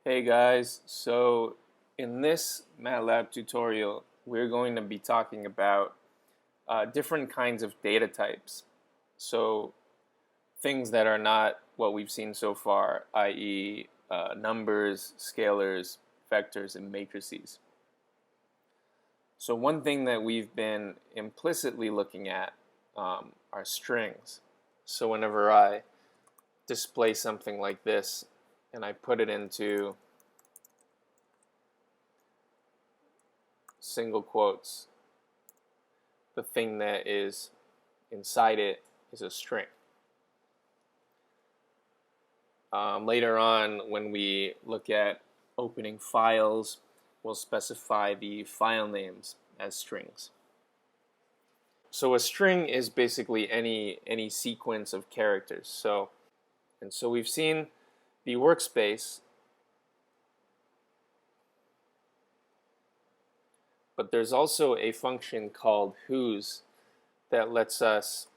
Hey guys, so in this Matlab tutorial, we're going to be talking about different kinds of data types. So things that are not what we've seen so far, i.e. Numbers, scalars, vectors, and matrices. So one thing that we've been implicitly looking at are strings. So whenever I display something like this and I put it into single quotes, the thing that is inside it is a string. Later on, when we look at opening files, we'll specify the file names as strings. So a string is basically any sequence of characters. So we've seen the workspace, but there's also a function called whos that lets us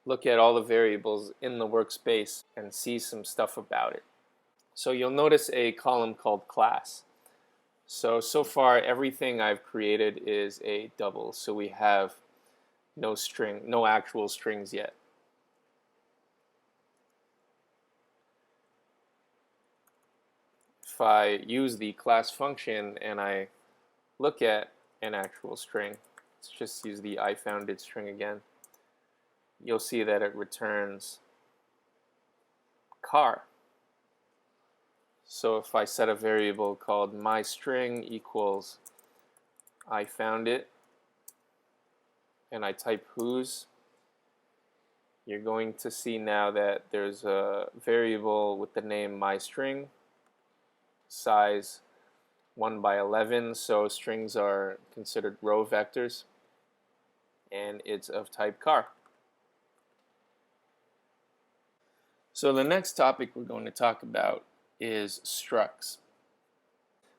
look at all the variables in the workspace and see some stuff about it. So you'll notice a column called class. So far everything I've created is a double, so we have no actual strings yet. If I use the class function and I look at an actual string, let's just use the IFoundIt string again, you'll see that it returns car. So if I set a variable called myString equals IFoundIt and I type whos, you're going to see now that there's a variable with the name myString, size 1/11, so strings are considered row vectors, and it's of type car. So the next topic we're going to talk about is structs.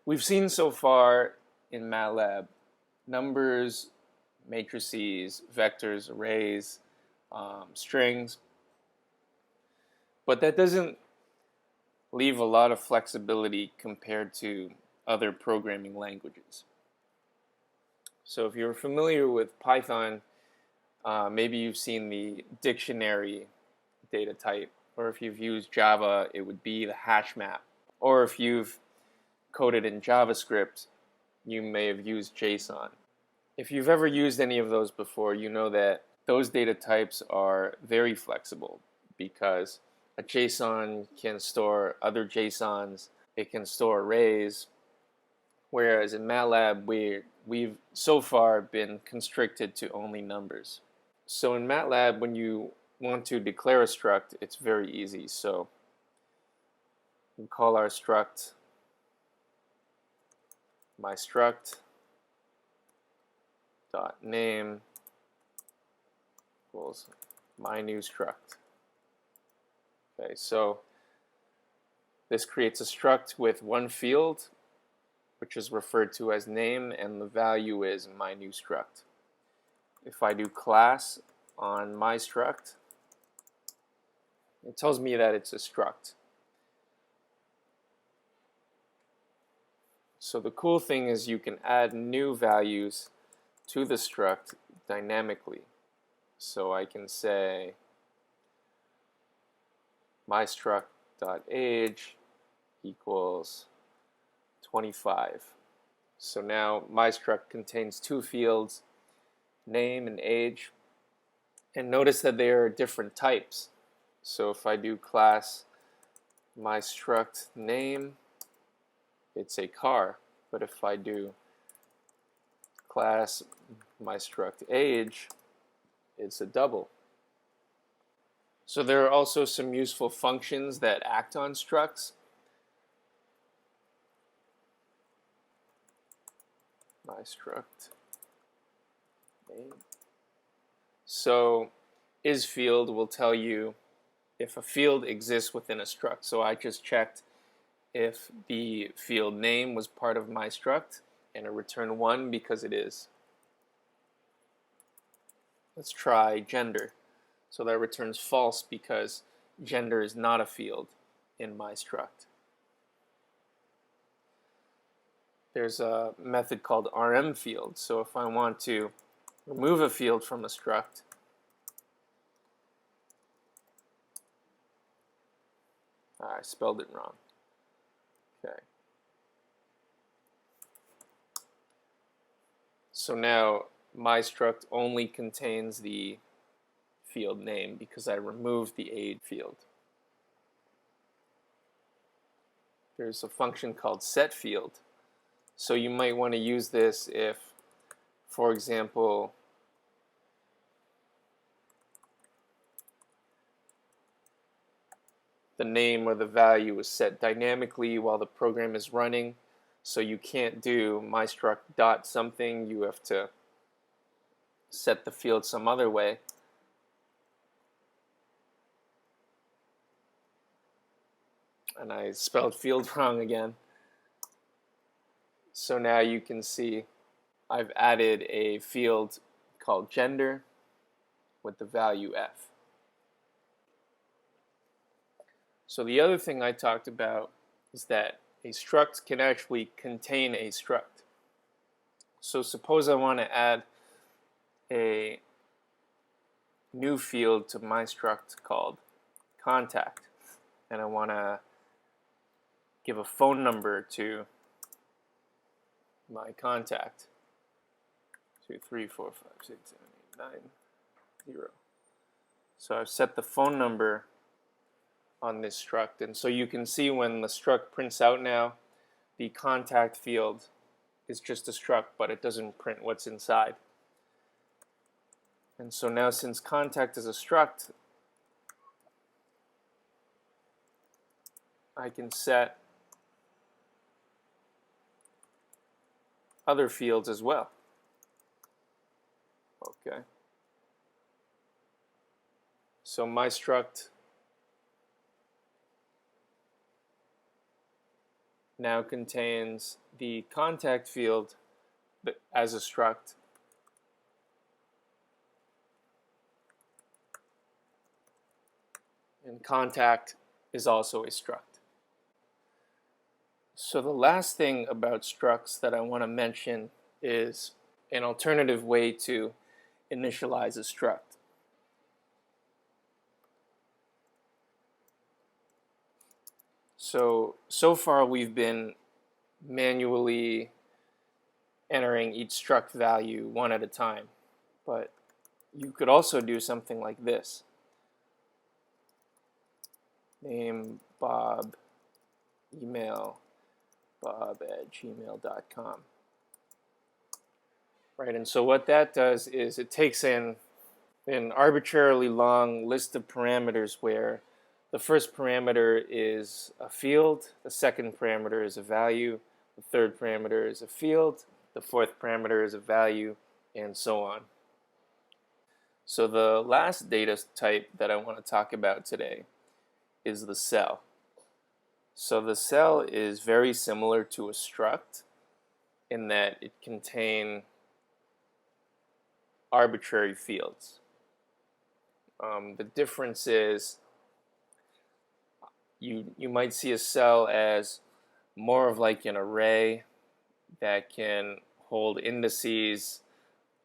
We've seen so far in Matlab numbers, matrices, vectors, arrays, strings, but that doesn't leave a lot of flexibility compared to other programming languages. So if you're familiar with Python, maybe you've seen the dictionary data type, or if you've used Java, it would be the hash map. Or if you've coded in JavaScript, you may have used JSON. If you've ever used any of those before, you know that those data types are very flexible because a JSON can store other JSONs, it can store arrays, whereas in MATLAB we've so far been constricted to only numbers. So in MATLAB, when you want to declare a struct, it's very easy. So we call our struct myStruct dot name equals myNewStruct. Okay, so this creates a struct with one field, which is referred to as name, and the value is myNewStruct. If I do class on myStruct, it tells me that it's a struct. So the cool thing is you can add new values to the struct dynamically. So I can say myStruct.age equals 25. So now myStruct contains two fields, name and age, and notice that they are different types. So if I do class myStruct name, it's a car, but if I do class myStruct age, it's a double. So there are also some useful functions that act on structs. myStruct name. So isField will tell you if a field exists within a struct. So I just checked if the field name was part of myStruct, and it returned 1 because it is. Let's try gender. So that returns false because gender is not a field in my struct. There's a method called rm field. So if I want to remove a field from a struct, I spelled it wrong. Okay. So now my struct only contains the field name because I removed the aid field. There's a function called setField. So you might want to use this if, for example, the name or the value is set dynamically while the program is running. So you can't do mystruct dot something. You have to set the field some other way. And I spelled field wrong again. So now you can see I've added a field called gender with the value f. So the other thing I talked about is that a struct can actually contain a struct. So suppose I want to add a new field to my struct called contact, and I want to give a phone number to my contact. 2, 3, 4, 5, 6, 7, 8, 9, 0. So I've set the phone number on this struct, and so you can see when the struct prints out now, the contact field is just a struct, but it doesn't print what's inside. And so now, since contact is a struct, I can set other fields as well. Okay. So my struct now contains the contact field as a struct, and contact is also a struct. So the last thing about structs that I want to mention is an alternative way to initialize a struct. So far we've been manually entering each struct value one at a time, but you could also do something like this. Name Bob, email bob@gmail.com. Right, and so what that does is it takes in an arbitrarily long list of parameters where the first parameter is a field, the second parameter is a value, the third parameter is a field, the fourth parameter is a value, and so on. So the last data type that I want to talk about today is the cell. So the cell is very similar to a struct in that it contains arbitrary fields. The difference is you might see a cell as more of like an array that can hold indices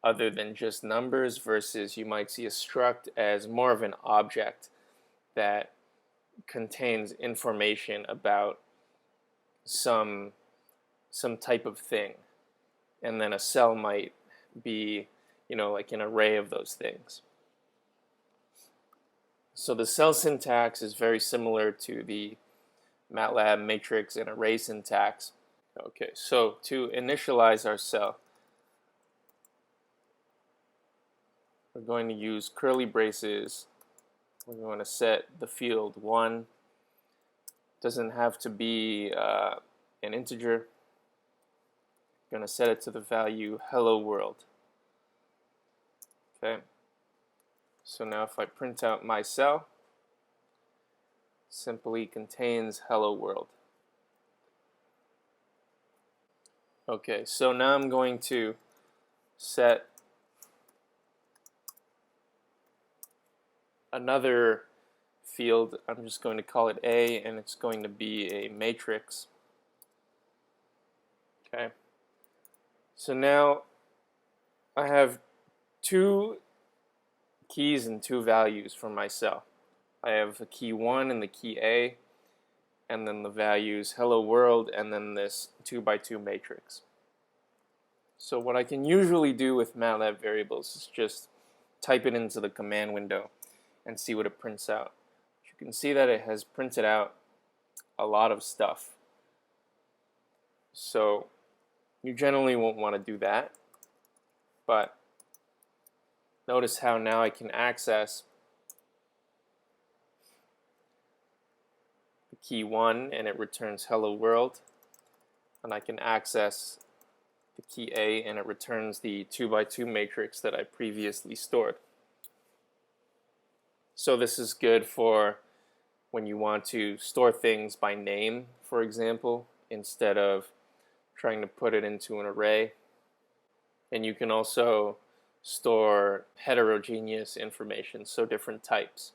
other than just numbers, versus you might see a struct as more of an object that contains information about some type of thing, and then a cell might be, like an array of those things. So the cell syntax is very similar to the Matlab matrix and array syntax. Okay, so to initialize our cell, we're going to use curly braces. We're going to set the field 1. Doesn't have to be an integer. We're going to set it to the value hello world. Okay. So now if I print out my cell, simply contains hello world. Okay, so now I'm going to set another field. I'm just going to call it A, and it's going to be a matrix. Okay. So now I have two keys and two values for myself. I have the key 1 and the key A, and then the values hello world, and then this 2x2 matrix. So what I can usually do with Matlab variables is just type it into the command window and see what it prints out. You can see that it has printed out a lot of stuff. So you generally won't want to do that, but notice how now I can access the key 1 and it returns hello world, and I can access the key A and it returns the 2x2 matrix that I previously stored. So this is good for when you want to store things by name, for example, instead of trying to put it into an array. And you can also store heterogeneous information, so different types.